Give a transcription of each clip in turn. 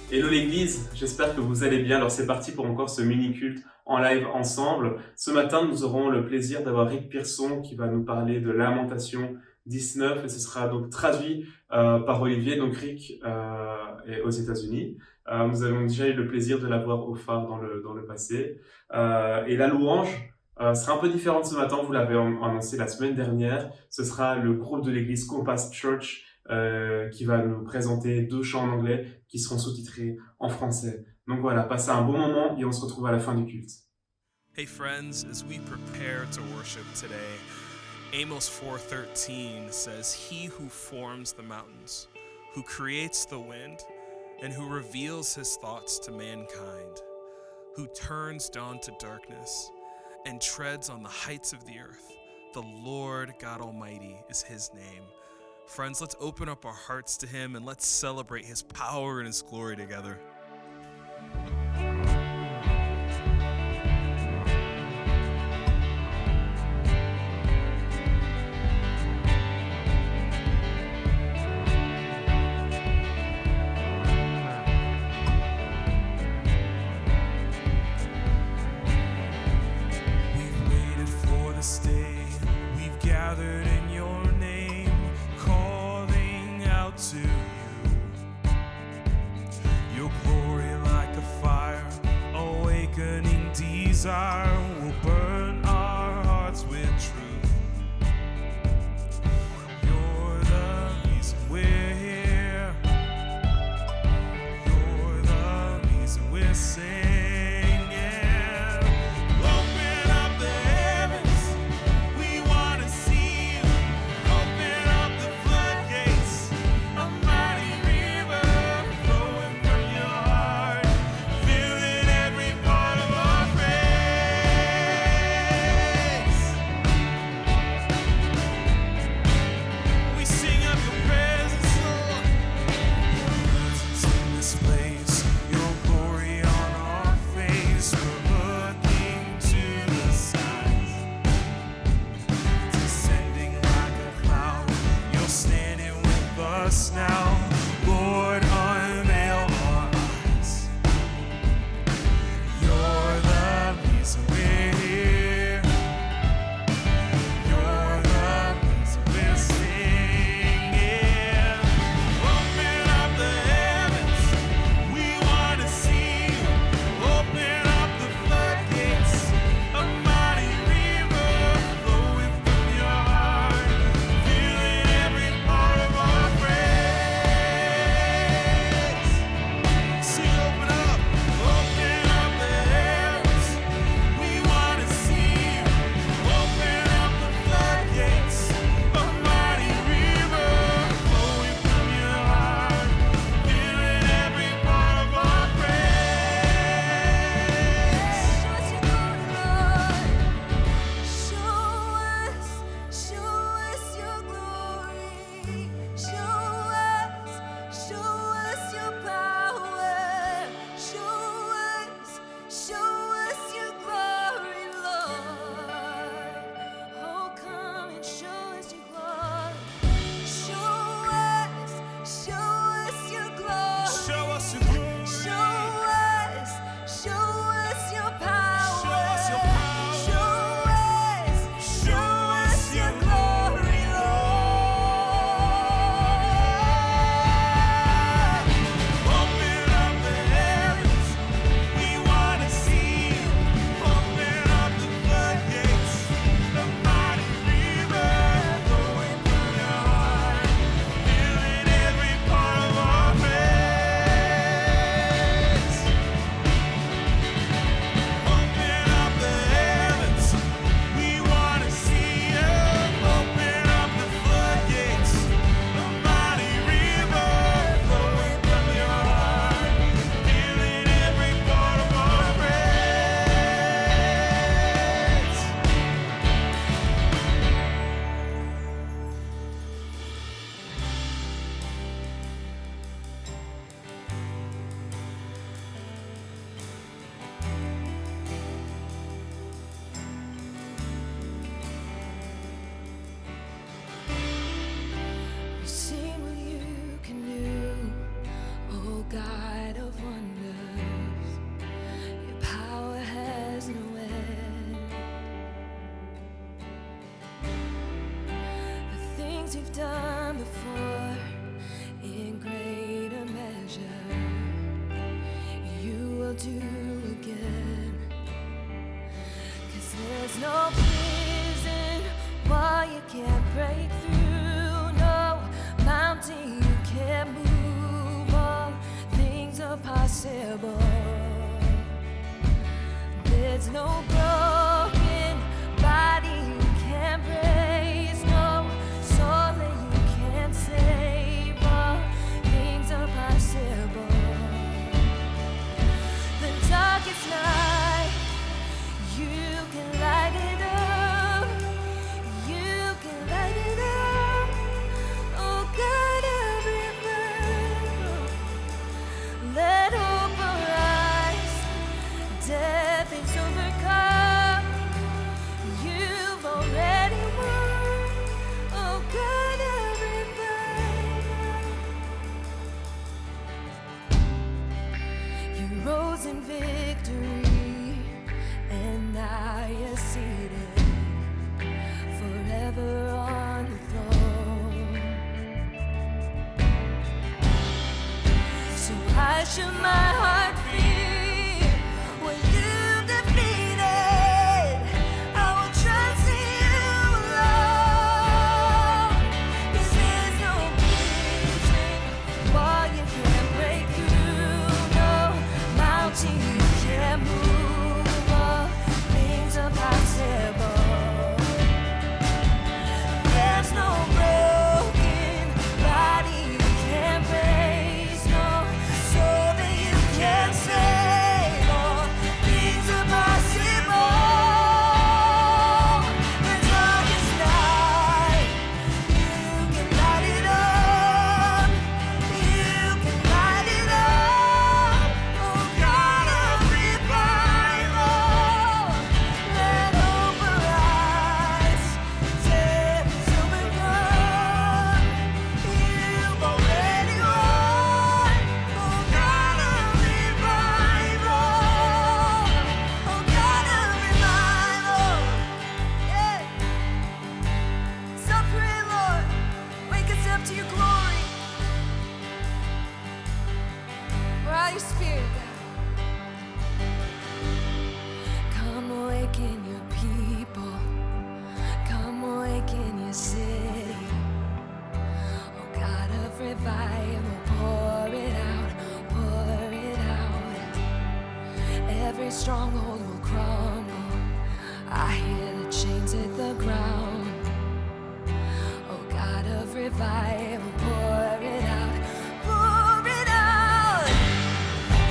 Hello l'église, j'espère que vous allez bien. Alors c'est parti pour encore ce mini-culte en live ensemble. Ce matin, nous aurons le plaisir d'avoir Rick Pearson qui va nous parler de Lamentation 19 et ce sera donc traduit par Olivier. Donc Rick est aux États-Unis. Nous avons déjà eu le plaisir de l'avoir au phare dans le passé. Et la louange sera un peu différente ce matin, vous l'avez annoncé la semaine dernière. Ce sera le groupe de l'église Compass Church qui va nous présenter deux chants en anglais qui seront sous-titrés en français. Donc voilà, passez un bon moment et on se retrouve à la fin du culte. Hey friends, as we prepare to worship today, Amos 4:13 says, "He who forms the mountains, who creates the wind, and who reveals his thoughts to mankind, who turns dawn to darkness and treads on the heights of the earth, the Lord God Almighty is his name." Friends, let's open up our hearts to him and let's celebrate his power and his glory together. We've waited for this day. We've gathered in your name, calling out to you. Your glory like a fire, awakening desire, will burn our hearts with truth. You're the reason we're here. You're the reason we're singing. Open up the heavens, we want to see you. Open up the floodgates, a mighty river flowing from your heart, filling every part of our praise. We sing of your presence, Lord. Your presence in this place, your glory on done before in greater measure, you will do again. 'Cause there's no prison wall you can't break through, no mountain you can't move, all things are possible. There's no broken body you can't raise, no soul that you can't save, all things are possible. The darkest night, you can light it up, you can light it up. Oh God of revival, let hope arise. Death is overcome, you've already won. Oh God of revival, you rose in victory, and now you're seated forever on the throne. So I should my heart fear what you've defeated. I will trust in you alone. 'Cause there's no prison wall you can't break through, no mountain you can't move, all things are possible. There's no broken body you can't raise, no soul that you can't save, all things are possible. The darkest night, you can light it up, you can light it up. Oh God of revival, let hope arise. Death is overcome, you've already won. Oh God of revival, oh God of revival, yeah. So pray, Lord, wake us up to your glory. Pour out your spirit, God. Come awaken your people. Come awaken your city. Oh God of revival, pour it out, pour it out. Every stronghold will crumble. I hear the chains hit the ground. Oh God of revival, pour it out, pour it out.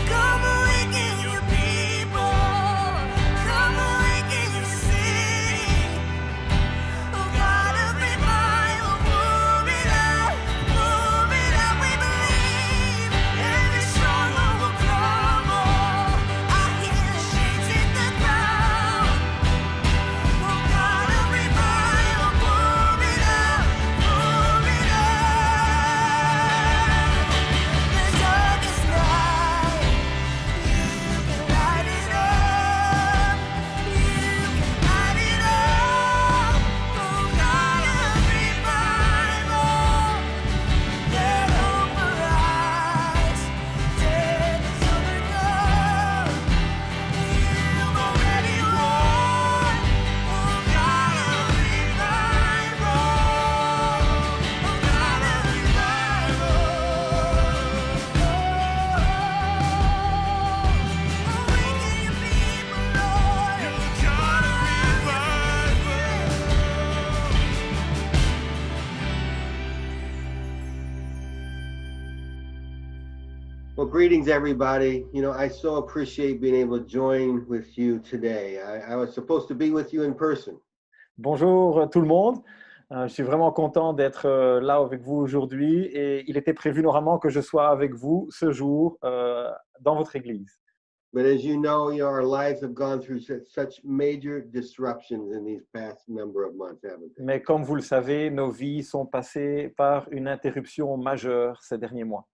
Come awaken your people. Come awaken your city. Oh God of revival, pour it out, pour it out. We believe every stronghold will crumble. I hear the chains hit the ground. Oh God of revival, pour it out, pour it out. The darkest night, you can light it up, you can light it up. Oh God of revival, let hope arise. Death is overcome, you've already won. Oh God of revival, oh God of revival, awaken your people, Lord. You're the God of revival. Well, greetings, everybody. You know, I so appreciate being able to join with you today. I was supposed to be with you in person, Bonjour tout le monde. Je suis vraiment content d'être là avec vous aujourd'hui et il était prévu normalement que je sois avec vous ce jour dans votre église. but as you know, our lives have gone through such major disruptions in these past number of months, haven't they? Mais comme vous le savez, nos vies sont passées par une interruption majeure ces derniers mois.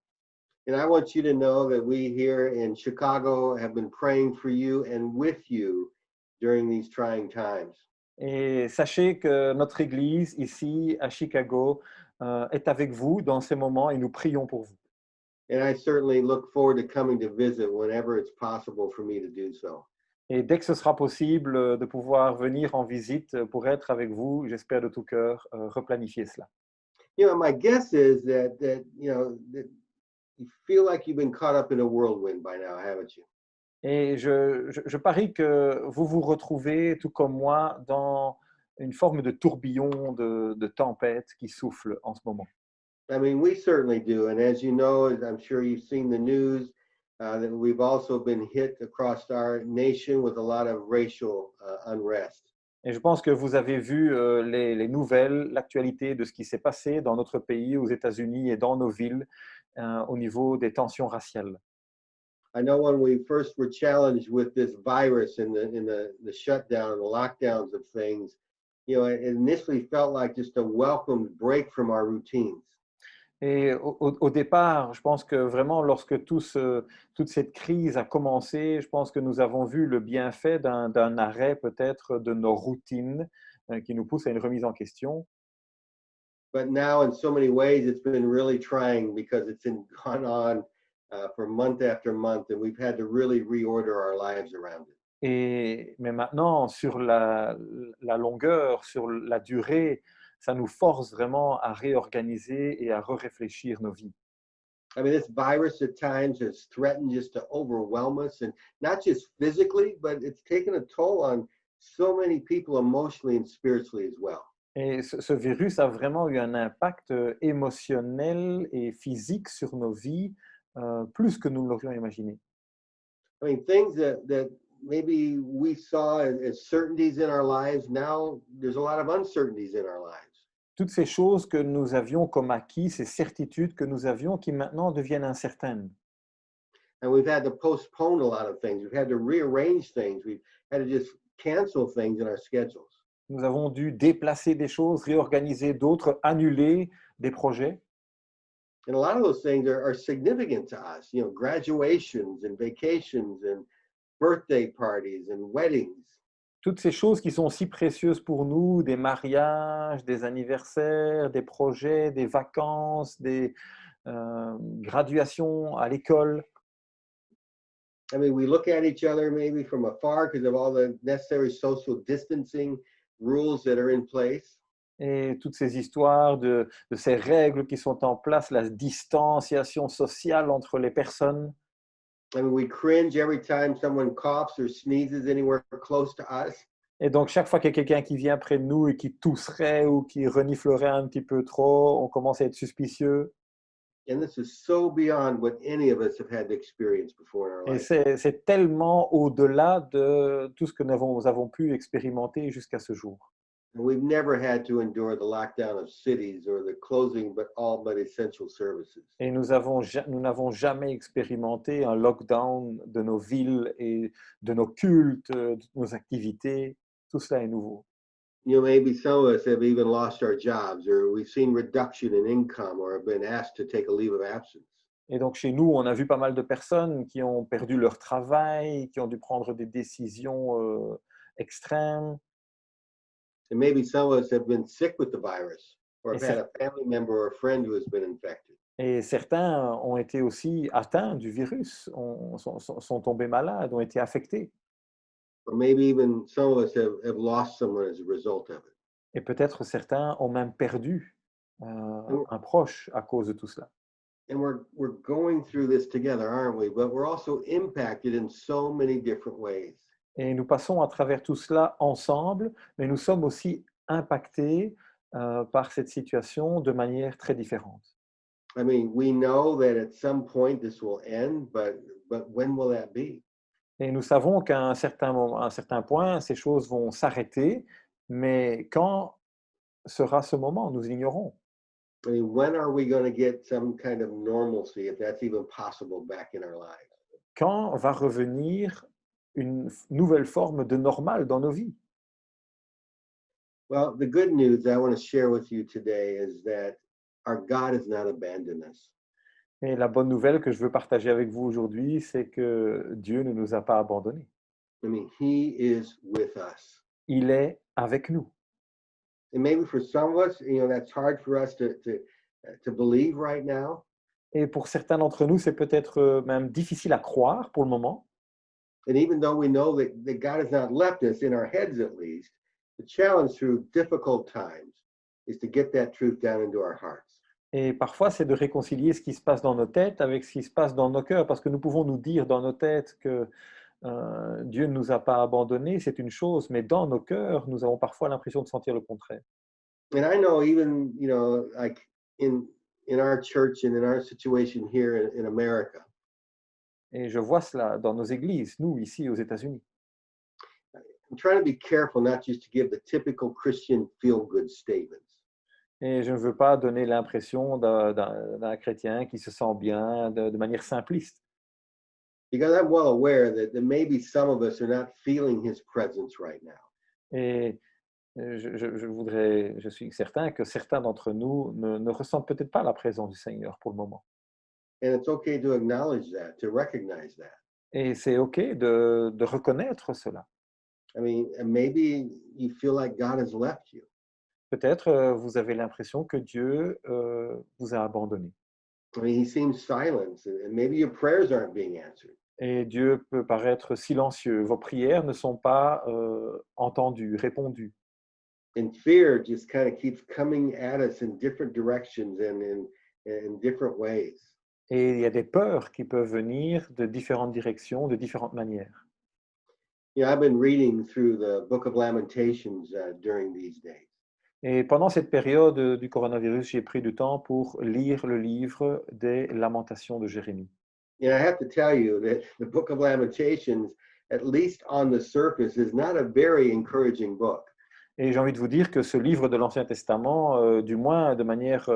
And I want you to know that we here in Chicago have been praying for you and with you during these trying times. Et sachez que notre église ici à Chicago est avec vous dans ces moments et nous prions pour vous. And I certainly look forward to coming to visit whenever it's possible for me to do so. Et dès que ce sera possible de pouvoir venir en visite pour être avec vous, j'espère de tout cœur replanifier cela. You know, my guess is that that you feel like you've been caught up in a whirlwind by now, haven't you? Et je parie que vous vous retrouvez, tout comme moi, dans une forme de tourbillon de tempête qui souffle en ce moment. I mean, we certainly do. And as you know, as I'm sure you've seen the news, that we've also been hit across our nation with a lot of racial unrest. Et je pense que vous avez vu les nouvelles, l'actualité de ce qui s'est passé dans notre pays, aux États-Unis et dans nos villes, au niveau des tensions raciales. I know when we first were challenged with this virus and the shutdown and the lockdowns of things, you know, it initially felt like just a welcome break from our routines. Et au départ, je pense que vraiment, lorsque toute cette crise a commencé, je pense que nous avons vu le bienfait d'un arrêt peut-être de nos routines qui nous pousse à une remise en question. But now, in so many ways, it's been really trying because it's been gone on for month after month, and we've had to really reorder our lives around it. Mais maintenant, sur la longueur, sur la durée, ça nous force vraiment à réorganiser et à réfléchir nos vies. I mean, this virus at times has threatened just to overwhelm us, and not just physically, but it's taken a toll on so many people emotionally and spiritually as well. Et ce virus a vraiment eu un impact émotionnel et physique sur nos vies, plus que nous ne l'aurions imaginé. I mean, things that maybe we saw as certainties in our lives, now there's a lot of uncertainties in our lives. Toutes ces choses que nous avions comme acquis, ces certitudes que nous avions qui maintenant deviennent incertaines. And we've had to postpone a lot of things. We've had to rearrange things. We've had to just cancel things in our schedules. Nous avons dû déplacer des choses, réorganiser d'autres, annuler des projets. And a lot of those things are significant to us, you know, graduations and vacations and birthday parties and weddings. Toutes ces choses qui sont si précieuses pour nous, des mariages, des anniversaires, des projets, des vacances, des graduations à l'école. I mean, we look at each other maybe from afar because of all the necessary social distancing rules that are in place. Et toutes ces histoires de ces règles qui sont en place, la distanciation sociale entre les personnes. I mean, we cringe every time someone coughs or sneezes anywhere close to us. Et donc, chaque fois qu'il y a quelqu'un qui vient près de nous et qui tousserait ou qui reniflerait un petit peu trop, on commence à être suspicieux. And this is so beyond what any of us have had to experience before in our Et life. c'est tellement au-delà de tout ce que nous avons pu expérimenter jusqu'à ce jour. And we've never had to endure the lockdown of cities or the closing but all but essential services. Et nous n'avons jamais expérimenté un lockdown de nos villes et de nos cultes, de nos activités. Tout cela est nouveau. You know, maybe some of us have even lost our jobs or we've seen reduction in income or have been asked to take a leave of absence. Et donc, chez nous, on a vu pas mal de personnes qui ont perdu leur travail, qui ont dû prendre des décisions extrêmes. And maybe some of us have been sick with the virus or Et have had a family member or a friend who has been infected. Et certains ont été aussi atteints du virus, sont tombés malades, ont été affectés. Or maybe even some of us have lost someone as a result of it. Et peut-être certains ont même perdu un proche à cause de tout cela. And we're going through this together, aren't we? But we're also impacted in so many different ways. Et nous passons à travers tout cela ensemble, mais nous sommes aussi impactés par cette situation de manière très différente. I mean, we know that at some point this will end, but when will that be? Et nous savons qu'à un certain point, ces choses vont s'arrêter, mais quand sera ce moment? Nous ignorons. I mean, when are we going to get some kind of normalcy, if that's even possible, back in our lives? Quand va revenir une nouvelle forme de normal dans nos vies? Well, the good news I want to share with you today is that our God has not abandoned us. Et la bonne nouvelle que je veux partager avec vous aujourd'hui, c'est que Dieu ne nous a pas abandonnés. I mean, He is with us. Il est avec nous. And maybe for some of us, that's hard for us to believe right now. Et pour certains d'entre nous, c'est peut-être même difficile à croire pour le moment. And even though we know that God has not left us, in our heads at least, the challenge through difficult times is to get that truth down into our hearts. Et parfois, c'est de réconcilier ce qui se passe dans nos têtes avec ce qui se passe dans nos cœurs, parce que nous pouvons nous dire dans nos têtes que Dieu ne nous a pas abandonnés, c'est une chose, mais dans nos cœurs, nous avons parfois l'impression de sentir le contraire. And I know even, like in our church and in our situation here in America, Et je vois cela dans nos églises, nous, ici aux États-Unis. I'm trying to be careful not just to give the typical Christian feel-good statements. Et je ne veux pas donner l'impression d'un chrétien qui se sent bien de manière simpliste. Because I'm well aware that maybe some of us are not feeling his presence right now. Et je suis certain que certains d'entre nous ne ressentent peut-être pas la présence du Seigneur pour le moment. And it's okay to acknowledge that, to recognize that. Et c'est OK de reconnaître cela. I mean, and maybe you feel like God has left you. Peut-être vous avez l'impression que Dieu vous a abandonné. I mean, he seems silent, and maybe your prayers aren't being answered. Et Dieu peut paraître silencieux. Vos prières ne sont pas entendues, répondues. And fear just kind of keeps coming at us in different directions and in different ways. Et il y a des peurs qui peuvent venir de différentes directions, de différentes manières. I've been reading through the Book of Lamentations during these days. Et pendant cette période du coronavirus, j'ai pris du temps pour lire le livre des Lamentations de Jérémie. And I have to tell you that the Book of Lamentations, at least on the surface, is not a very encouraging book. Et j'ai envie de vous dire que ce livre de l'Ancien Testament, du moins de manière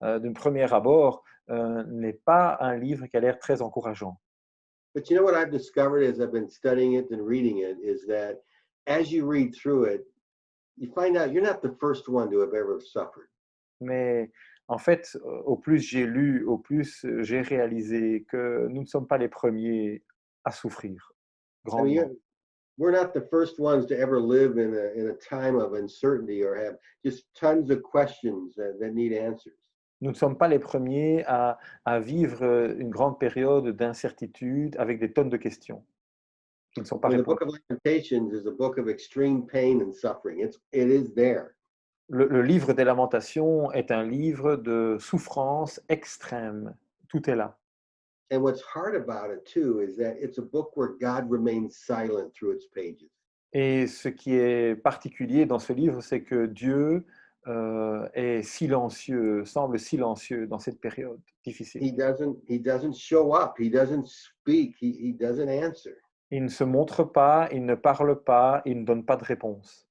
d'un premier abord, n'est pas un livre qui a l'air très encourageant. But you know what I've discovered as I've been studying it and reading it is that as you read through it, you find out you're not the first one to have ever suffered. Mais en fait, au plus j'ai lu, au plus j'ai réalisé que nous ne sommes pas les premiers à souffrir I grandement. mean, we're not the first ones to ever live in a time of uncertainty or have just tons of questions that need answers. Nous ne sommes pas les premiers à vivre une grande période d'incertitude avec des tonnes de questions qui ne sont pas I mean, the Book répondues. of Lamentations is a book of extreme pain and suffering. It is there. Le livre des Lamentations est un livre de souffrance extrême. Tout est là. And what's hard about it too is that it's a book where God remains silent through its pages. Et ce qui est particulier dans ce livre, c'est que Dieu est silencieux, semble silencieux dans cette période difficile. He doesn't show up. He doesn't speak. He doesn't answer. Il ne se montre pas, il ne parle pas, il ne donne pas de réponse.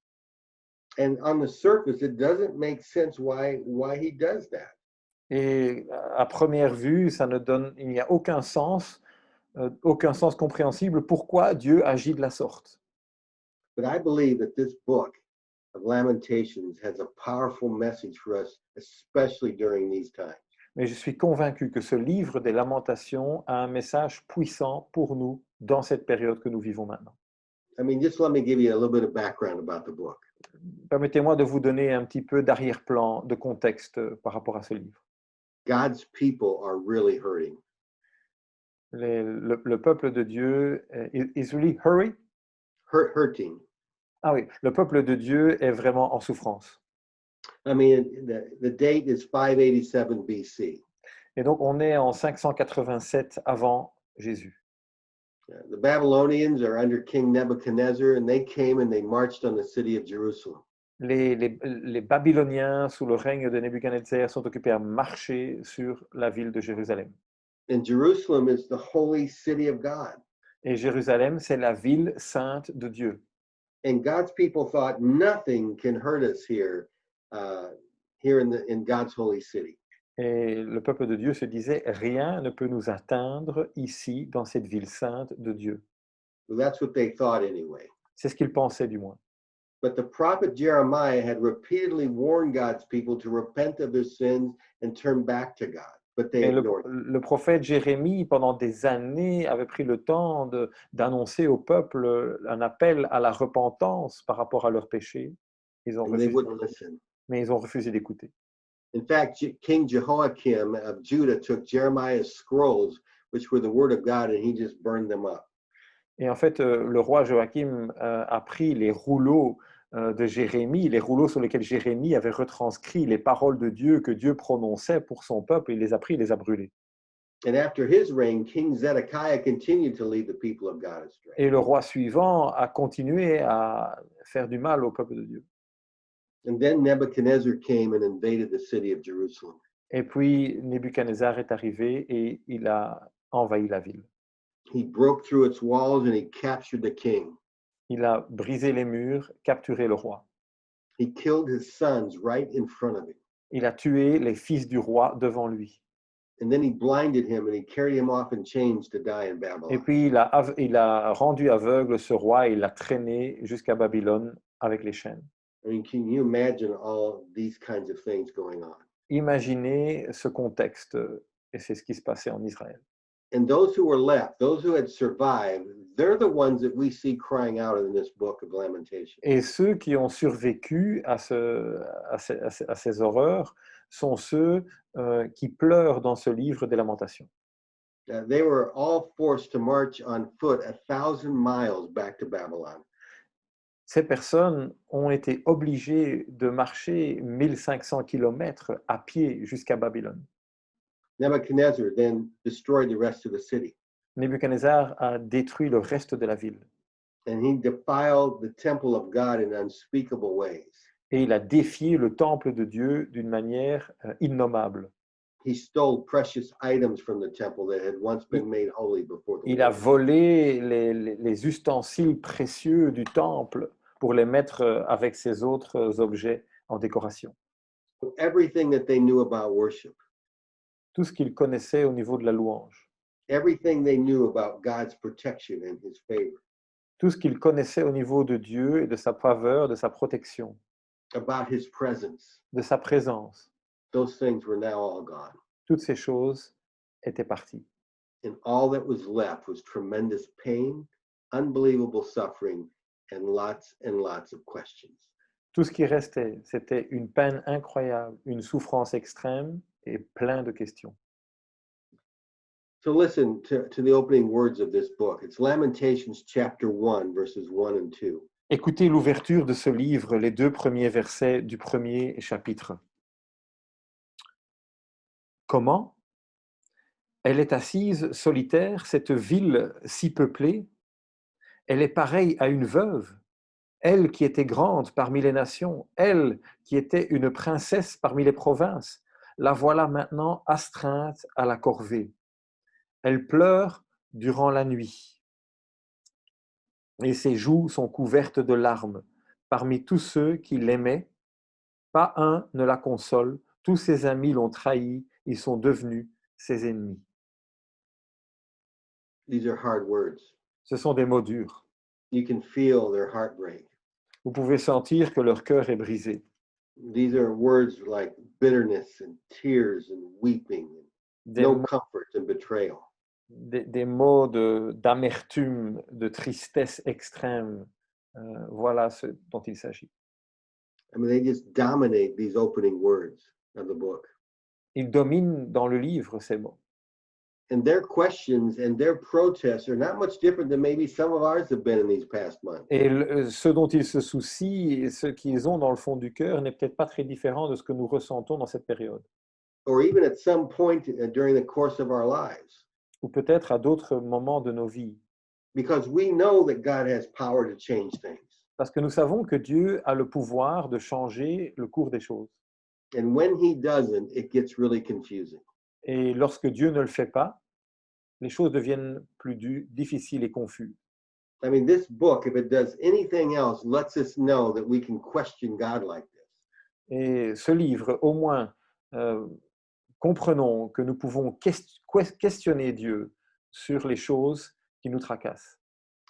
And on the surface, it doesn't make sense why he does that. Et à première vue, il n'y a aucun sens compréhensible pourquoi Dieu agit de la sorte. But I believe that this book of Lamentations has a powerful message for us, especially during these times. Mais je suis convaincu que ce livre des Lamentations a un message puissant pour nous dans cette période que nous vivons maintenant. I mean, just let me give you a little bit of background about the book. Permettez-moi de vous donner un petit peu d'arrière-plan, de contexte par rapport à ce livre. God's people are really hurting. Le peuple de Dieu is really Hurting. Ah oui, le peuple de Dieu est vraiment en souffrance. I mean, the date is 587 BC. Et donc, on est en 587 avant Jésus. The Babylonians are under King Nebuchadnezzar, and they came and they marched on the city of Jerusalem. Les Babyloniens, sous le règne de Nebuchadnezzar, sont occupés à marcher sur la ville de Jérusalem. And Jerusalem is the holy city of God. Et Jérusalem, c'est la ville sainte de Dieu. And God's people thought nothing can hurt us here in God's holy city. Et le peuple de Dieu se disait, rien ne peut nous atteindre ici, dans cette ville sainte de Dieu. Well, that's what they thought anyway. C'est ce qu'ils pensaient du moins. But the prophet Jeremiah had repeatedly warned God's people to repent of their sins and turn back to God. But they Et ignored it. le prophète Jérémie, pendant des années, avait pris le temps d'annoncer au peuple un appel à la repentance par rapport à leurs péchés. Ils ont and they refusé, wouldn't listen. mais ils ont refusé d'écouter. In fact, King Jehoiakim of Judah took Jeremiah's scrolls, which were the word of God, and he just burned them up. Et en fait, le roi Joachim a pris les rouleaux de Jérémie, les rouleaux sur lesquels Jérémie avait retranscrit les paroles de Dieu que Dieu prononçait pour son peuple, il les a pris, il les a brûlés. And after his reign, King Zedekiah continued to lead the people of God astray. Et le roi suivant a continué à faire du mal au peuple de Dieu. And then Nebuchadnezzar came and invaded the city of Jerusalem. Et puis Nebuchadnezzar est arrivé et il a envahi la ville. He broke through its walls and he captured the king. Il a brisé les murs, capturé le roi. He killed his sons right in front of him. Il a tué les fils du roi devant lui. And then he blinded him and he carried him off in chains to die in Et Babylon. puis il a rendu aveugle ce roi et il l'a traîné jusqu'à Babylone avec les chaînes. I mean, can you imagine all these kinds of things going on? Imaginez ce contexte, et c'est ce qui se passait en Israël. And those who were left, those who had survived, they're the ones that we see crying out in this book of Lamentations. Et ceux qui ont survécu à ces horreurs sont ceux qui pleurent dans ce livre des Lamentations. They were all forced to march on foot 1,000 miles back to Babylon. Ces personnes ont été obligées de marcher 1500 kilomètres à pied jusqu'à Babylone. Nebuchadnezzar then destroyed the rest of the city, Nebuchadnezzar a détruit le reste de la ville and he defiled the temple of God in unspeakable ways. et il a défié le temple de Dieu d'une manière innommable. He stole precious items from the temple that had once been made holy before the Il a Lord. volé les ustensiles précieux du temple pour les mettre avec ses autres objets en décoration. Everything that they knew about worship, Tout ce qu'il connaissait au niveau de la louange, everything they knew about God's protection and his favor, tout ce qu'il connaissait au niveau de Dieu et de sa faveur, de sa protection, about his presence, de sa présence, those things were now all gone. toutes ces choses étaient parties. And all that was left was tremendous pain, unbelievable suffering, and lots of questions. Tout ce qui restait, c'était une peine incroyable, une souffrance extrême et plein de questions. So listen to the opening words of this book. It's Lamentations chapter 1, verses 1 and 2. Écoutez l'ouverture de ce livre, les 2 premiers versets du premier chapitre. Comment ? Elle est assise solitaire, cette ville si peuplée. Elle est pareille à une veuve, elle qui était grande parmi les nations, elle qui était une princesse parmi les provinces. La voilà maintenant astreinte à la corvée. Elle pleure durant la nuit et ses joues sont couvertes de larmes. Parmi tous ceux qui l'aimaient, pas un ne la console. Tous ses amis l'ont trahi, ils sont devenus ses ennemis. These are hard words. Ce sont des mots durs. You can feel their heartbreak. Vous pouvez sentir que leur cœur est brisé. These are words like bitterness and tears and weeping, Des, no mots- comfort and betrayal. des mots d'amertume, de tristesse extrême. Voilà ce dont il s'agit. I mean, they just dominate these opening words of the book. Il domine dans le livre ces mots. And their questions and their protests are not much different than maybe some of ours have been in these past months. Et ce dont ils se soucient, et ce qu'ils ont dans le fond du cœur, n'est peut-être pas très différent de ce que nous ressentons dans cette période. Or even at some point during the course of our lives. Ou peut-être à d'autres moments de nos vies. Because we know that God has power to change things. Parce que nous savons que Dieu a le pouvoir de changer le cours des choses. And when he doesn't, it gets really confusing. Et lorsque Dieu ne le fait pas, les choses deviennent plus difficiles et confuses. I mean, this book, if it does anything else, lets us know that we can question God like this. Et ce livre, au moins, comprenons que nous pouvons questionner Dieu sur les choses qui nous tracassent.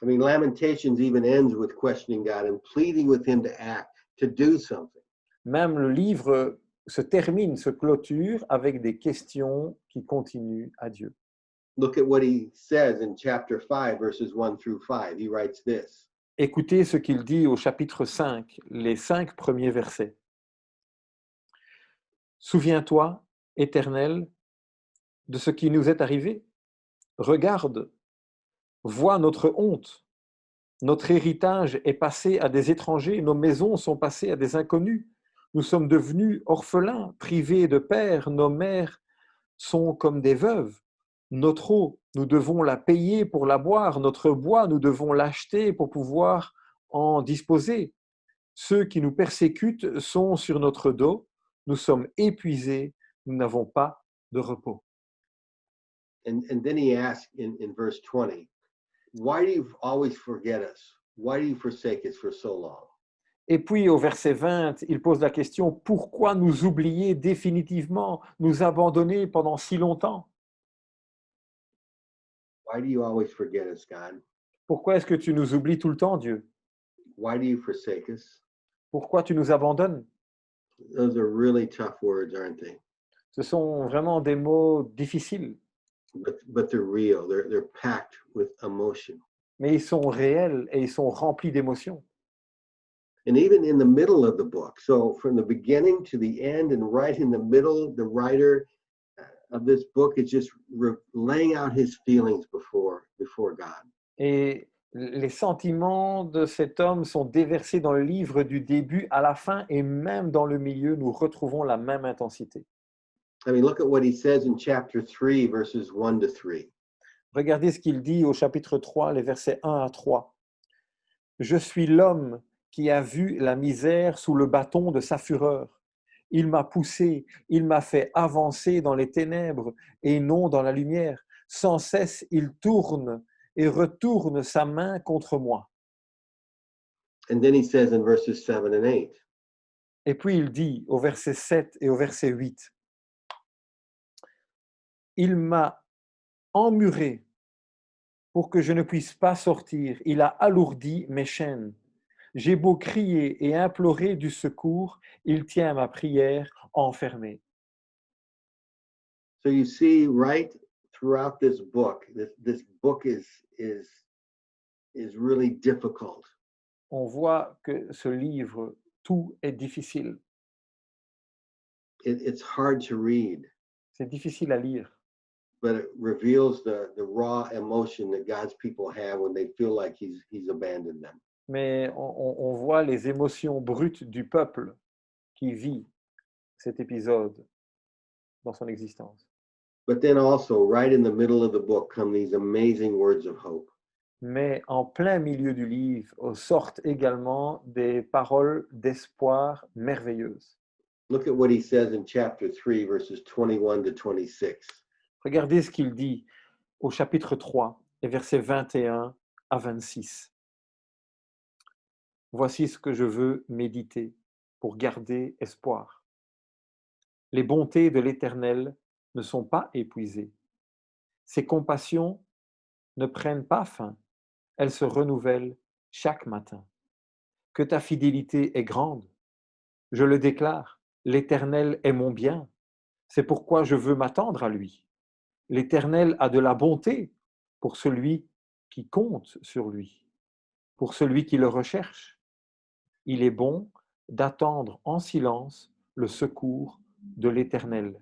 I mean, Lamentations even ends with questioning God and pleading with him to act, to do something. Même le livre se termine, se clôture avec des questions qui continuent à Dieu. Look at what he says in chapter 5, verses 1 through 5. He writes this. Écoutez ce qu'il dit au chapitre 5, les 5 premiers versets. Souviens-toi, Éternel, de ce qui nous est arrivé. Regarde, vois notre honte. Notre héritage est passé à des étrangers, nos maisons sont passées à des inconnus. Nous sommes devenus orphelins, privés de père, nos mères sont comme des veuves. Notre eau, nous devons la payer pour la boire, notre bois, nous devons l'acheter pour pouvoir en disposer. Ceux qui nous persécutent sont sur notre dos, nous sommes épuisés, nous n'avons pas de repos. And then he asked in verse 20, why do you always forget us? Why do you forsake us for so long? Et puis au verset 20, il pose la question, pourquoi nous oublier définitivement, nous abandonner pendant si longtemps? Why do you always forget us, God? Pourquoi est-ce que tu nous oublies tout le temps, Dieu? Why do you forsake us? Pourquoi tu nous abandonnes? Those are really tough words, aren't they? Ce sont vraiment des mots difficiles, But they're real. They're packed with emotion. mais ils sont réels et ils sont remplis d'émotions. And even in the middle of the book, so from the beginning to the end and right in the middle, the writer of this book is just laying out his feelings before God. Et les sentiments de cet homme sont déversés dans le livre du début à la fin, et même dans le milieu, nous retrouvons la même intensité. I mean, look at what he says in chapter 3, verses 1 to 3. Regardez ce qu'il dit au chapitre 3, les versets 1 à 3. « Je suis l'homme qui a vu la misère sous le bâton de sa fureur. Il m'a poussé, il m'a fait avancer dans les ténèbres et non dans la lumière. Sans cesse, il tourne et retourne sa main contre moi. » And then he says in verses 7 and 8, Et puis il dit au verset 7 et au verset 8, « Il m'a emmuré pour que je ne puisse pas sortir. Il a alourdi mes chaînes. J'ai beau crier et implorer du secours, il tient ma prière enfermée. » So you see, right throughout this book, this book is really difficult. On voit que ce livre, tout est difficile. It's hard to read, C'est difficile à lire, but it reveals the raw emotion that God's people have when they feel like he's abandoned them. mais on voit les émotions brutes du peuple qui vit cet épisode dans son existence. But then also, right in the middle of the book come these amazing words of hope. Mais en plein milieu du livre sortent également des paroles d'espoir merveilleuses. Look at what he says in chapter 3, verses 21 to 26. Regardez ce qu'il dit au chapitre 3, et versets 21 à 26. Voici ce que je veux méditer pour garder espoir. Les bontés de l'Éternel ne sont pas épuisées. Ses compassions ne prennent pas fin. Elles se renouvellent chaque matin. Que ta fidélité est grande. Je le déclare, l'Éternel est mon bien. C'est pourquoi je veux m'attendre à lui. L'Éternel a de la bonté pour celui qui compte sur lui, pour celui qui le recherche. Il est bon d'attendre en silence le secours de l'Éternel.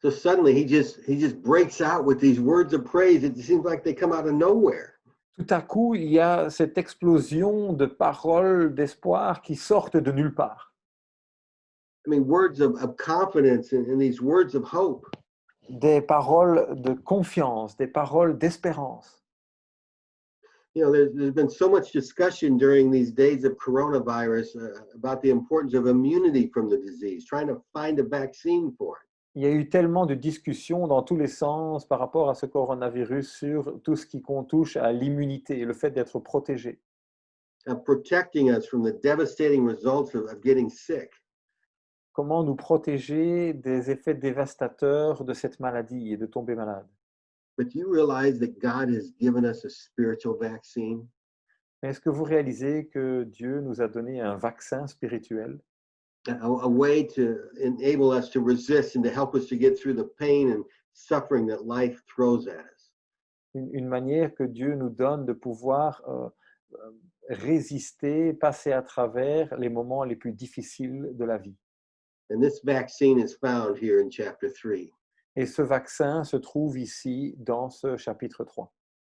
So suddenly he just breaks out with these words of praise. It seems like they come out of nowhere. Tout à coup, il y a cette explosion de paroles d'espoir qui sortent de nulle part. I mean, words of confidence and these words of hope. Des paroles de confiance, des paroles d'espérance. You know, there's been so much discussion during these days of coronavirus about the importance of immunity from the disease, trying to find a vaccine for it. Il y a eu tellement de discussions dans tous les sens par rapport à ce coronavirus sur tout ce qui touche à l'immunité, le fait d'être protégé. Protecting us from the devastating results of getting sick. Comment nous protéger des effets dévastateurs de cette maladie et de tomber malade. But you realize that God has given us a spiritual vaccine? Mais est-ce que vous réalisez que Dieu nous a donné un vaccin spirituel? A way to enable us to resist and to help us to get through the pain and suffering that life throws at us. une manière que Dieu nous donne de pouvoir résister, passer à travers les moments les plus difficiles de la vie. And this vaccine is found here in chapter 3. Et ce vaccin se trouve ici dans ce chapitre 3.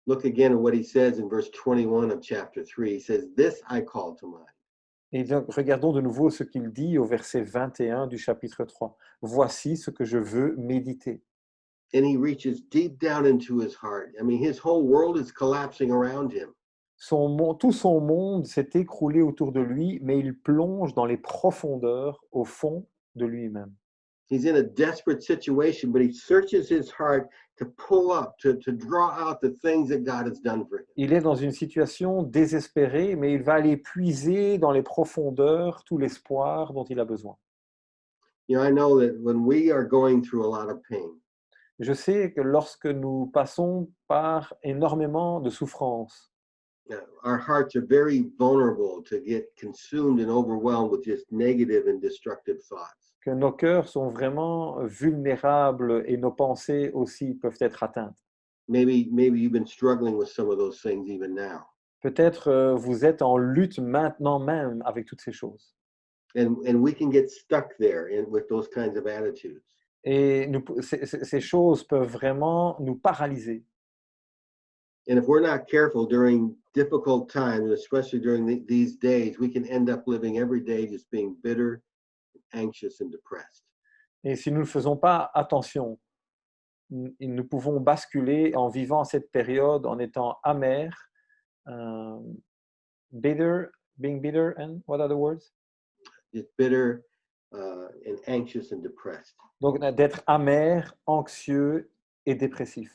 Look again at what he says in verse 21 of chapter 3. He says, "This I call to mind." Et donc, regardons de nouveau ce qu'il dit au verset 21 du chapitre 3. Voici ce que je veux méditer. And he reaches deep down into his heart. I mean, his whole world is collapsing around him. Tout son monde s'est écroulé autour de lui, mais il plonge dans les profondeurs, au fond de lui-même. He's in a desperate situation, but he searches his heart to pull up, to draw out the things that God has done for him. Il est dans une situation désespérée, mais il va aller puiser dans les profondeurs tout l'espoir dont il a besoin. You know, I know that when we are going through a lot of pain, Je sais que lorsque nous passons par énormément de souffrances, our hearts are very vulnerable to get consumed and overwhelmed with just negative and destructive thoughts. que nos cœurs sont vraiment vulnérables et nos pensées aussi peuvent être atteintes. Maybe you've been struggling with some of those things even now. Peut-être vous êtes en lutte maintenant même avec toutes ces choses. And we can get stuck there with those kinds of attitudes. Et ces choses peuvent vraiment nous paralyser. And if we're not careful during difficult times, especially during these days, we can end up living every day just being bitter, anxious, and depressed. Et si nous ne faisons pas attention, nous pouvons basculer en vivant cette période en étant amers, bitter, being bitter, and what are the words? Just bitter and anxious and depressed. Donc d'être amer, anxieux et dépressif.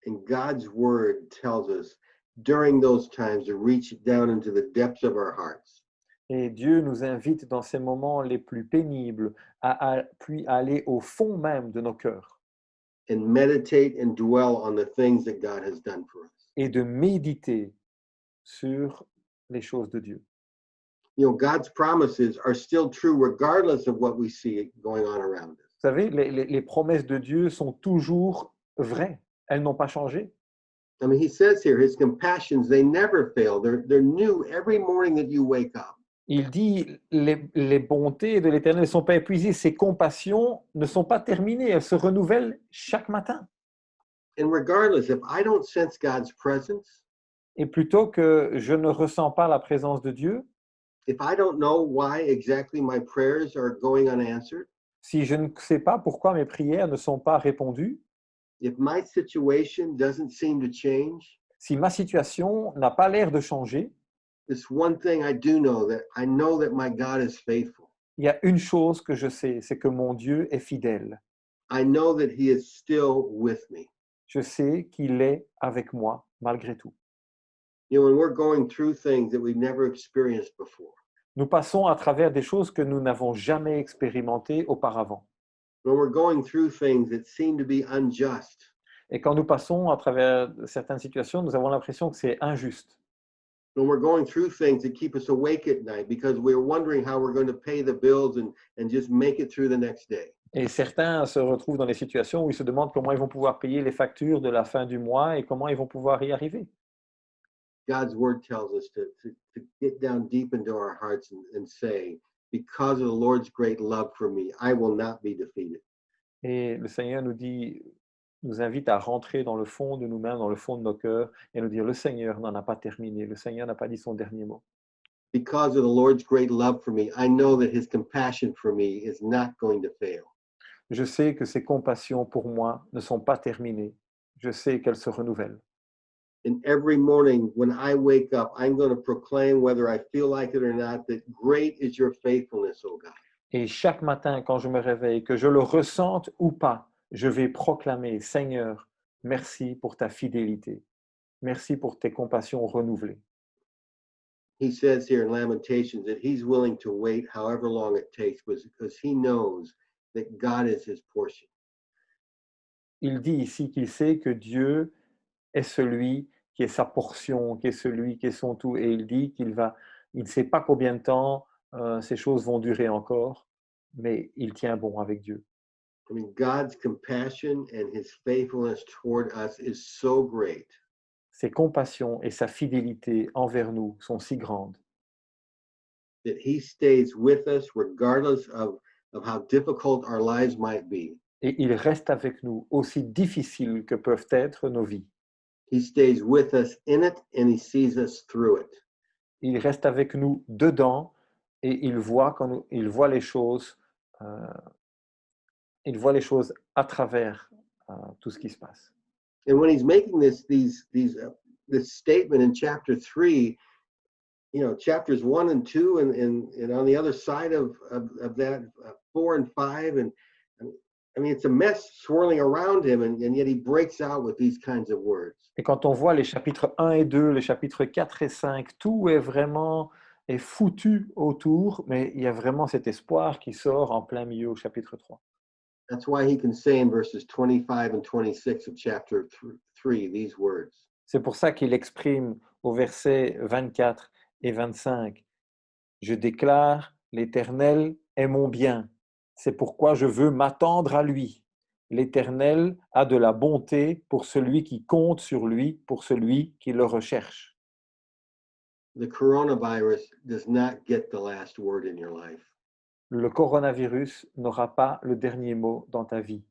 And God's word tells us during those times to reach down into the depths of our hearts. Et Dieu nous invite dans ces moments les plus pénibles puis à aller au fond même de nos cœurs And meditate and dwell on the things that God has done for us. et de méditer sur les choses de Dieu. You know, God's promises are still true regardless of what we see going on around us. Vous savez, les promesses de Dieu sont toujours vraies. Elles n'ont pas changé. I mean, he says here, his compassions, they never fail. They're new every morning that you wake up. Il dit, les bontés de l'Éternel ne sont pas épuisées, ses compassions ne sont pas terminées, elles se renouvellent chaque matin. And regardless, if I don't sense God's presence, Et plutôt que je ne ressens pas la présence de Dieu, if I don't know why exactly my prayers are going unanswered, si je ne sais pas pourquoi mes prières ne sont pas répondues, if my situation doesn't seem to change, si ma situation n'a pas l'air de changer, there's one thing I do know, that I know that my God is faithful. il y a une chose que je sais, c'est que mon Dieu est fidèle. I know that he is still with me. Je sais qu'il est avec moi malgré tout. You know, when we're going through things that we've never experienced before, Nous passons à travers des choses que nous n'avons jamais expérimentées auparavant. when we're going through things that seem to be unjust, Et quand nous passons à travers certaines situations, nous avons l'impression que c'est injuste. when we're going through things that keep us awake at night because we're wondering how we're going to pay the bills and just make it through the next day. Et certains se retrouvent dans des situations où ils se demandent comment ils vont pouvoir payer les factures de la fin du mois et comment ils vont pouvoir y arriver. God's word tells us to get down deep into our hearts and say, because of the Lord's great love for me, I will not be defeated. Et le Seigneur nous invite à rentrer dans le fond de nous-mêmes, dans le fond de nos cœurs, et nous dire, le Seigneur n'en a pas terminé, le Seigneur n'a pas dit son dernier mot. Because of the Lord's great love for me, I know that his compassion for me is not going to fail. Je sais que ses compassions pour moi ne sont pas terminées. Je sais qu'elles se renouvellent. And every morning when I wake up, I'm going to proclaim, whether I feel like it or not, that great is your faithfulness, O God. Et chaque matin, quand je me réveille, que je le ressente ou pas, je vais proclamer, Seigneur, merci pour ta fidélité. Merci pour tes compassions renouvelées. He says here in Lamentations that he's willing to wait however long it takes because he knows that God is his portion. Il dit ici qu'il sait que Dieu est celui qui est sa portion, qui est celui qui est son tout. Et il dit il ne sait pas combien de temps ces choses vont durer encore, mais il tient bon avec Dieu. I mean, God's compassion and his faithfulness toward us is so great Ses compassions et sa fidélité envers nous sont si grandes that he stays with us regardless of how difficult our lives might be. et il reste avec nous, aussi difficiles que peuvent être nos vies. He stays with us in it and he sees us through it. Il reste avec nous dedans et il voit les choses, il voit les choses à travers tout ce qui se passe. And when he's making this statement in chapter 3, chapters 1 and 2, and on the other side of that, 4 and 5, and I mean, it's a mess swirling around him, and yet he breaks out with these kinds of words. Et quand on voit les chapitres 1 et 2, les chapitres 4 et 5, tout est foutu autour, mais il y a vraiment cet espoir qui sort en plein milieu au chapitre 3. That's why he can say in verses 25 and 26 of chapter 3 these words. C'est pour ça qu'il exprime au verset 24 et 25, « Je déclare, l'Éternel est mon bien. C'est pourquoi je veux m'attendre à lui. L'Éternel a de la bonté pour celui qui compte sur lui, pour celui qui le recherche. » The coronavirus does not get the last word in your life. Le coronavirus n'aura pas le dernier mot dans ta vie.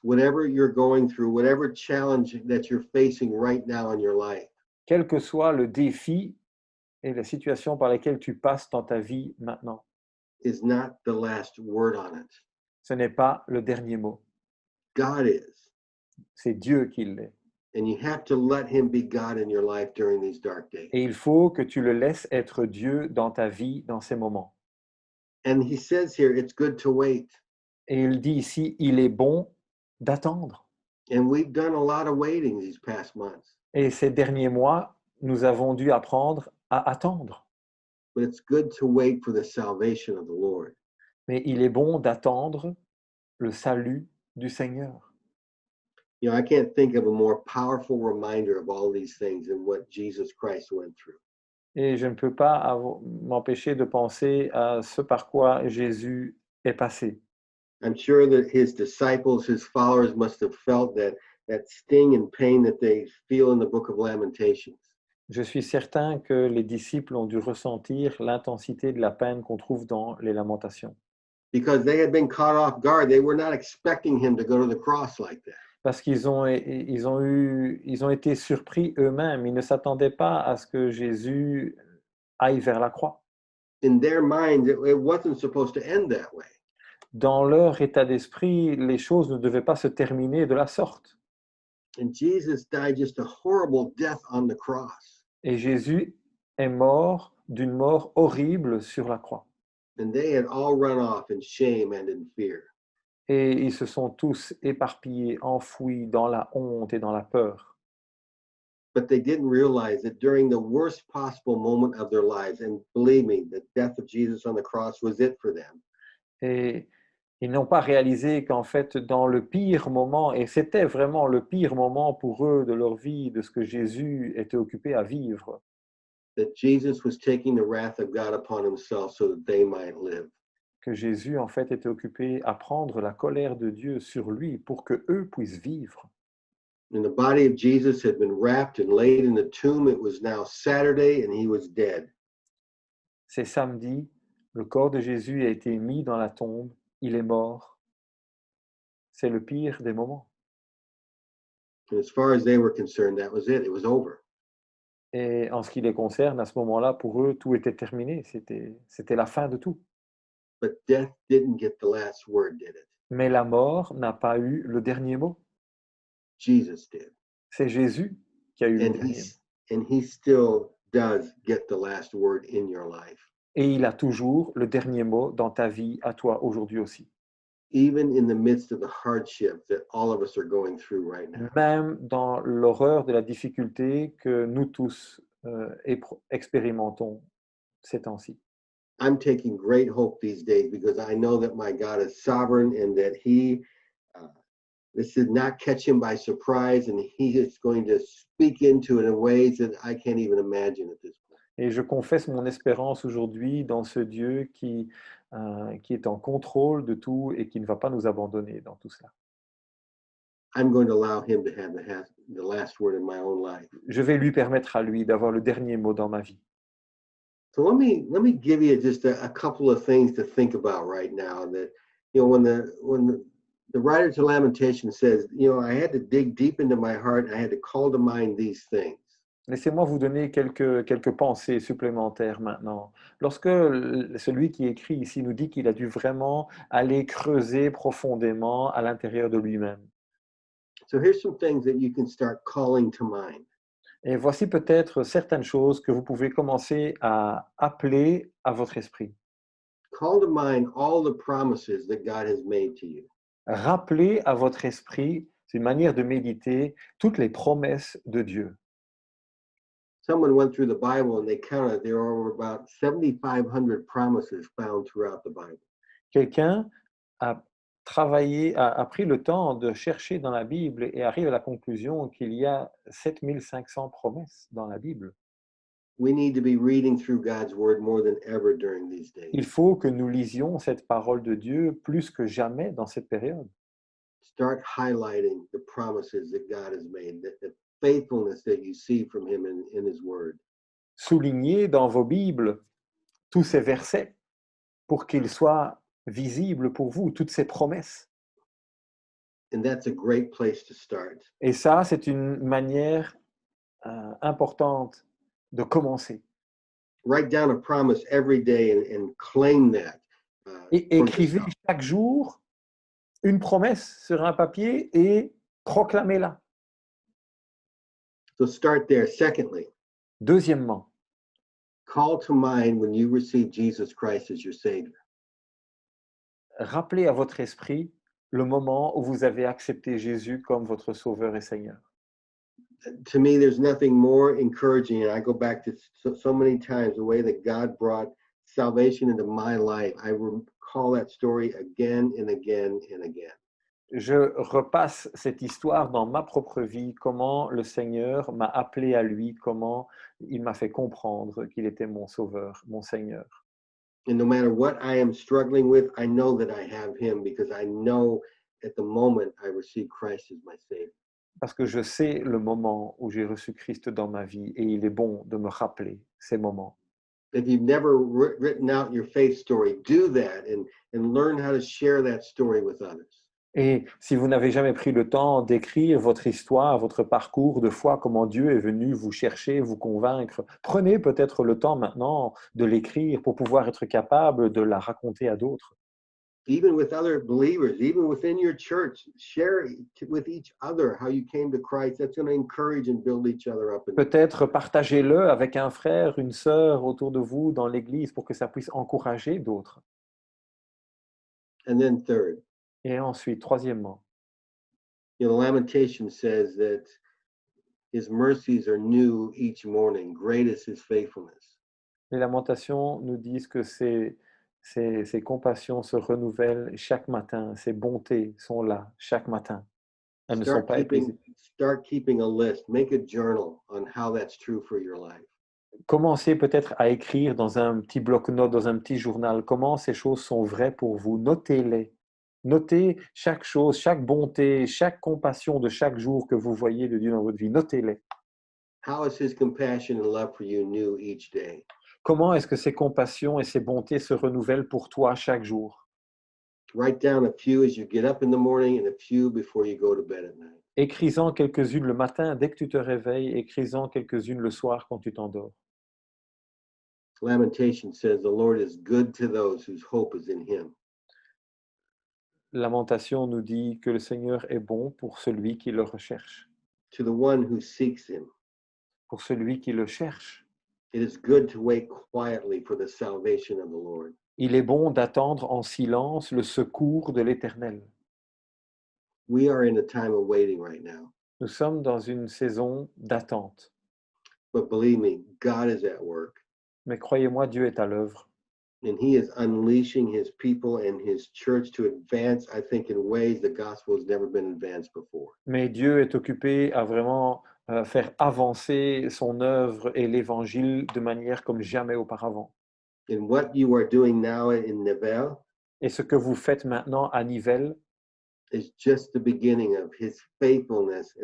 Whatever you're going through, whatever challenge that you're facing right now in your life, Quel que soit le défi et la situation par laquelle tu passes dans ta vie maintenant, is not the last word on it. ce n'est pas le dernier mot. God is. C'est Dieu qui l'est. And you have to let him be God in your life during these dark days. Et il faut que tu le laisses être Dieu dans ta vie, dans ces moments. And he says here, it's good to wait. Et il dit ici, il est bon d'attendre. And we've done a lot of waiting these past months. Et ces derniers mois, nous avons dû apprendre à attendre. But it's good to wait for the salvation of the Lord. Mais il est bon d'attendre le salut du Seigneur. I can't think of a more powerful reminder of all these things than what Jesus Christ went through. Et je ne peux pas m'empêcher de penser à ce par quoi Jésus est passé. I'm sure that his disciples, his followers must have felt that sting and pain that they feel in the book of Lamentations. Je suis certain que les disciples ont dû ressentir l'intensité de la peine qu'on trouve dans les Lamentations. Because they had been caught off guard. They were not expecting him to go to the cross like that. Parce qu'ils ont été surpris eux-mêmes. Ils ne s'attendaient pas à ce que Jésus aille vers la croix. In their minds, it wasn't supposed to end that way. Dans leur état d'esprit, les choses ne devaient pas se terminer de la sorte. And Jesus died just a horrible death on the cross. Et Jésus est mort d'une mort horrible sur la croix. And they had all run off in shame and in fear. Et ils se sont tous éparpillés, enfouis dans la honte et dans la peur. But they didn't realize that during the worst possible moment of their lives, and believe me, the death of Jesus on the cross was it for them. Et ils n'ont pas réalisé qu'en fait, dans le pire moment, et c'était vraiment le pire moment pour eux de leur vie, de ce que Jésus était occupé à vivre, That Jesus was taking the wrath of God upon himself so that they might live. que Jésus en fait était occupé à prendre la colère de Dieu sur lui pour que eux puissent vivre. And the body of Jesus had been wrapped and laid in the tomb. It was now Saturday and he was dead. C'est samedi, le corps de Jésus a été mis dans la tombe, il est mort. C'est le pire des moments. And as far as they were concerned, that was it. It was over. Et en ce qui les concerne, à ce moment-là, pour eux, tout était terminé. C'était la fin de tout. But death didn't get the last word, did it? Mais la mort n'a pas eu le dernier mot. Jesus did. C'est Jésus qui a eu le And dernier mot. he still does get the last word in your life. Et il a toujours le dernier mot dans ta vie, à toi, aujourd'hui aussi. Even in the midst of the hardship that all of us are going through right now. Même dans l'horreur de la difficulté que nous tous expérimentons ces temps-ci. I'm taking great hope these days because I know that my God is sovereign and that this did not catch him by surprise and he is going to speak into it in ways that I can't even imagine at this point. Et je confesse mon espérance aujourd'hui dans ce Dieu qui est en contrôle de tout et qui ne va pas nous abandonner dans tout cela. I'm going to allow him to have the last word in my own life. Je vais lui permettre à lui d'avoir le dernier mot dans ma vie. So let me give you just a couple of things to think about right now. That when the writer to Lamentation says, I had to dig deep into my heart, and I had to call to mind these things. Laissez-moi vous donner quelques pensées supplémentaires maintenant. Lorsque celui qui écrit ici nous dit qu'il a dû vraiment aller creuser profondément à l'intérieur de lui-même. So here's some things that you can start calling to mind. Et voici peut-être certaines choses que vous pouvez commencer à appeler à votre esprit. Call to mind all the promises that God has made to you. Rappelez à votre esprit, c'est une manière de méditer, toutes les promesses de Dieu. Someone went through the Bible and they counted there are over about 7,500 promises found throughout the Bible. Quelqu'un a a pris le temps de chercher dans la Bible et arrive à la conclusion qu'il y a 7500 promesses dans la Bible. We need to be reading through God's word more than ever during these days. Il faut que nous lisions cette parole de Dieu plus que jamais dans cette période. Start highlighting the promises that God has made, the faithfulness that you see from him in his word. Soulignez dans vos Bibles tous ces versets pour qu'ils soient visibles pour vous, toutes ces promesses. And that's a great place to start. Et ça, c'est une manière importante de commencer. Write down a promise every day and claim that. Et for écrivez yourself. chaque jour une promesse sur un papier et proclamez-la. So start there. Secondly, Deuxièmement, call to mind when you receive Jesus Christ as your Savior. rappelez à votre esprit le moment où vous avez accepté Jésus comme votre Sauveur et Seigneur. To me, there's nothing more encouraging. And I go back to so many times the way that God brought salvation into my life. I recall that story again and again and again. Je repasse cette histoire dans ma propre vie, comment le Seigneur m'a appelé à lui, comment il m'a fait comprendre qu'il était mon Sauveur, mon Seigneur. And no matter what I am struggling with, I know that I have him because I know at the moment I received Christ as my Savior. Parce que je sais le moment où j'ai reçu Christ dans ma vie et il est bon de me rappeler ces moments. If you've never written out your faith story, do that and learn how to share that story with others. Et si vous n'avez jamais pris le temps d'écrire votre histoire, votre parcours de foi, comment Dieu est venu vous chercher, vous convaincre, prenez peut-être le temps maintenant de l'écrire pour pouvoir être capable de la raconter à d'autres. Even with other believers, even within your church, share with each other how you came to Christ. That's going to encourage and build each other up. Peut-être partagez-le avec un frère, une sœur autour de vous dans l'Église pour que ça puisse encourager d'autres. And then third, Et ensuite, troisièmement, the Lamentation says that his mercies are new each morning. Great is his faithfulness. les lamentations nous disent que ces compassions se renouvellent chaque matin, ces bontés sont là chaque matin. Elles ne sont pas épuisées. Start keeping a list. Make a journal on how that's true for your life. Commencez peut-être à écrire dans un petit bloc-notes, dans un petit journal, comment ces choses sont vraies pour vous. Notez-les. Notez chaque chose, chaque bonté, chaque compassion de chaque jour que vous voyez de Dieu dans votre vie. Notez-les. How is his compassion and love for you new each day? Comment est-ce que ces compassions et ces bontés se renouvellent pour toi chaque jour? Write down a few as you get up in the morning and a few before you go to bed at night. Écris-en quelques-unes le matin dès que tu te réveilles, écris-en quelques-unes le soir quand tu t'endors. Lamentation says the Lord is good to those whose hope is in him. Lamentation nous dit que le Seigneur est bon pour celui qui le recherche, To the one who seeks him, pour celui qui le cherche. it is good to wait quietly for the salvation of the Lord. Il est bon d'attendre en silence le secours de l'Éternel. We are in a time of waiting right now. Nous sommes dans une saison d'attente. But believe me, God is at work. Mais croyez-moi, Dieu est à l'œuvre. And he is unleashing his people and his church to advance, I think, in ways the gospel has never been advanced before. Mais Dieu est occupé à vraiment faire avancer son œuvre et l'évangile de manière comme jamais auparavant. And what you are doing now in Nivelles Et ce que vous faites maintenant à Nivelles, is just the beginning of his faithfulness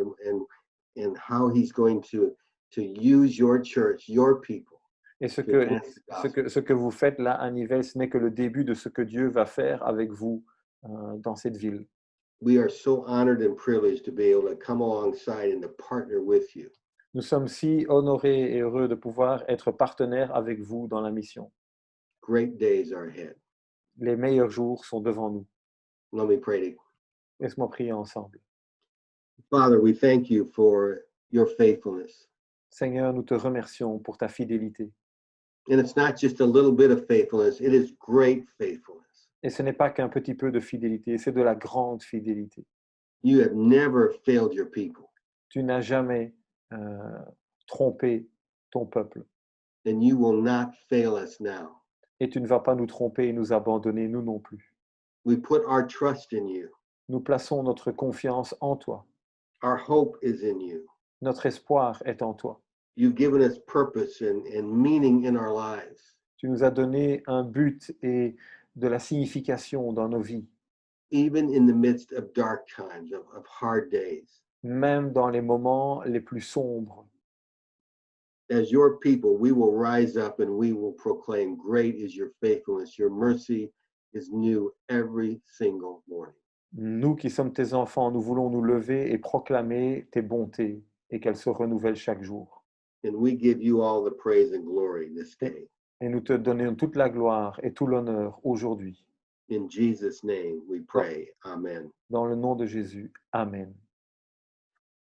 and how he's going to use your church, your people. et ce to que, advance the gospel. ce que vous faites là à Nivelles, ce n'est que le début de ce que Dieu va faire avec vous dans cette ville. We are so honored and privileged to be able to come alongside and to partner with you. Nous sommes si honorés et heureux de pouvoir être partenaires avec vous dans la mission. Great days are ahead. Les meilleurs jours sont devant nous. Let me pray. Laisse-moi prier ensemble. Father, we thank you for your faithfulness. Seigneur, nous te remercions pour ta fidélité. And it's not just a little bit of faithfulness, it is great faithfulness. Et ce n'est pas qu'un petit peu de fidélité, c'est de la grande fidélité. You have never failed your people, Tu n'as jamais trompé ton peuple. and you will not fail us now. Et tu ne vas pas nous tromper et nous abandonner, nous non plus. We put our trust in you. Nous plaçons notre confiance en toi. Our hope is in you. Notre espoir est en toi. You've given us purpose and meaning in our lives. Tu nous as donné un but et de la signification dans nos vies, Even in the midst of dark times, of hard days. même dans les moments les plus sombres. As your people, we will rise up and we will proclaim, great is your faithfulness. Your mercy is new every single morning. Nous qui sommes tes enfants, nous voulons nous lever et proclamer tes bontés et qu'elles se renouvellent chaque jour. And we give you all the praise and glory this day. Et nous te donnons toute la gloire et tout l'honneur aujourd'hui. In Jesus' name we pray. Amen. Dans le nom de Jésus. Amen.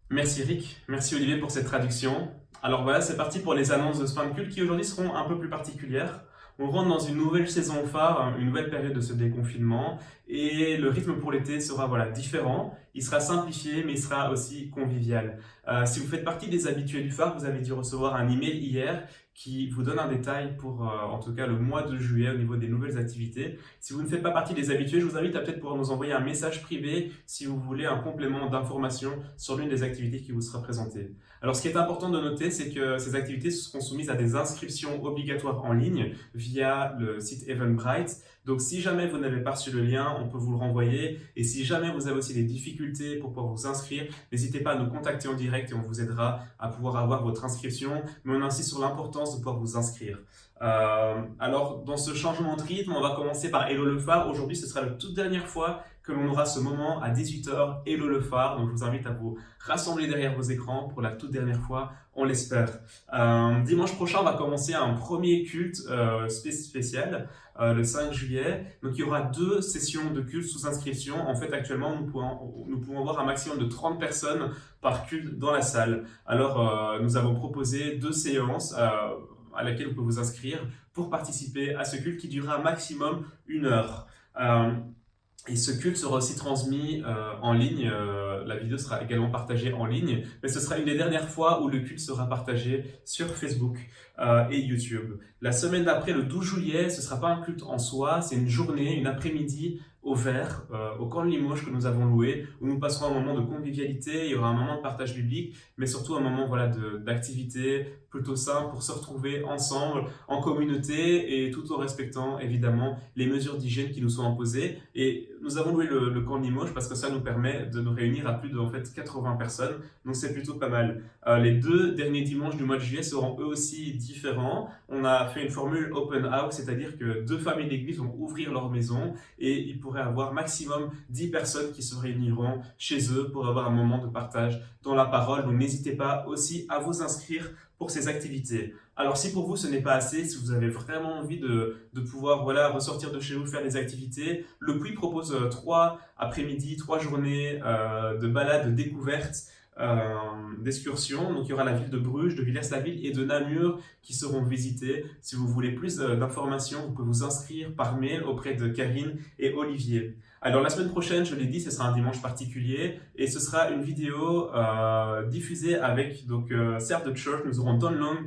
Merci Rick, merci Olivier pour cette traduction. Alors voilà, c'est parti pour les annonces de ce fin de culte qui aujourd'hui seront un peu plus particulières. On rentre dans une nouvelle saison phare, une nouvelle période de ce déconfinement et le rythme pour l'été sera différent. Il sera simplifié mais il sera aussi convivial. Si vous faites partie des habitués du phare, vous avez dû recevoir un email hier qui vous donne un détail pour en tout cas le mois de juillet au niveau des nouvelles activités. Si vous ne faites pas partie des habitués, je vous invite à peut-être pouvoir nous envoyer un message privé si vous voulez un complément d'information sur l'une des activités qui vous sera présentée. Alors ce qui est important de noter, c'est que ces activités seront soumises à des inscriptions obligatoires en ligne via le site Eventbrite. Donc si jamais vous n'avez pas reçu le lien, on peut vous le renvoyer. Et si jamais vous avez aussi des difficultés pour pouvoir vous inscrire, n'hésitez pas à nous contacter en direct et on vous aidera à pouvoir avoir votre inscription. Mais on insiste sur l'importance de pouvoir vous inscrire. Alors dans ce changement de rythme, on va commencer par Hello le phare. Aujourd'hui, ce sera la toute dernière fois que l'on aura ce moment à 18h, Hello le phare. Donc je vous invite à vous rassembler derrière vos écrans pour la toute dernière fois, on l'espère. Dimanche prochain, on va commencer un premier culte spécial, le 5 juillet. Donc il y aura 2 sessions de culte sous inscription. En fait, actuellement, nous pouvons avoir un maximum de 30 personnes par culte dans la salle. Alors nous avons proposé 2 séances à laquelle vous pouvez vous inscrire pour participer à ce culte qui durera maximum 1 heure. Et ce culte sera aussi transmis en ligne. La vidéo sera également partagée en ligne, mais ce sera une des dernières fois où le culte sera partagé sur Facebook et YouTube. La semaine d'après, le 12 juillet, ce ne sera pas un culte en soi, c'est une journée, une après-midi au vert, au camp de Limoges que nous avons loué, où nous passerons un moment de convivialité, il y aura un moment de partage biblique, mais surtout un moment d'activité plutôt simple pour se retrouver ensemble, en communauté, et tout en respectant évidemment les mesures d'hygiène qui nous sont imposées. Et nous avons loué le camp de Limoges parce que ça nous permet de nous réunir à plus de 80 personnes, donc c'est plutôt pas mal. Les 2 derniers dimanches du mois de juillet seront eux aussi différents. On a fait une formule open house, c'est-à-dire que 2 familles d'église vont ouvrir leur maison et ils pourraient avoir maximum 10 personnes qui se réuniront chez eux pour avoir un moment de partage dans la parole. Donc n'hésitez pas aussi à vous inscrire pour ces activités. Alors si pour vous ce n'est pas assez, si vous avez vraiment envie de pouvoir ressortir de chez vous, faire des activités, le Puy propose 3 après-midi, 3 journées de balades, de découvertes, d'excursions. Donc il y aura la ville de Bruges, de Villers-la-Ville et de Namur qui seront visitées. Si vous voulez plus d'informations, vous pouvez vous inscrire par mail auprès de Karine et Olivier. Alors la semaine prochaine, je l'ai dit, ce sera un dimanche particulier et ce sera une vidéo diffusée avec Serve the Church. Nous aurons Don Long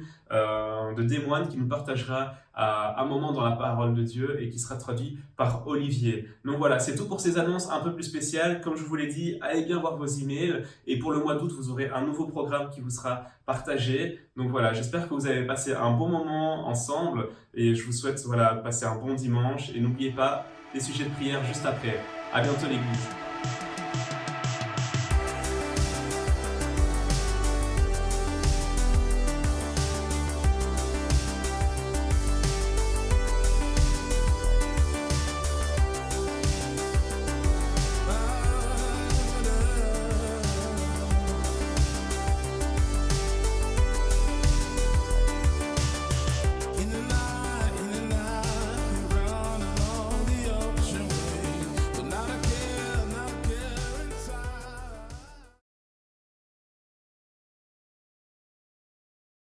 de Des Moines qui nous partagera un moment dans la parole de Dieu et qui sera traduit par Olivier. Donc voilà, c'est tout pour ces annonces un peu plus spéciales. Comme je vous l'ai dit, allez bien voir vos emails et pour le mois d'août, vous aurez un nouveau programme qui vous sera partagé. Donc voilà, j'espère que vous avez passé un bon moment ensemble et je vous souhaite passer un bon dimanche et n'oubliez pas les sujets de prière juste après. À bientôt l'église.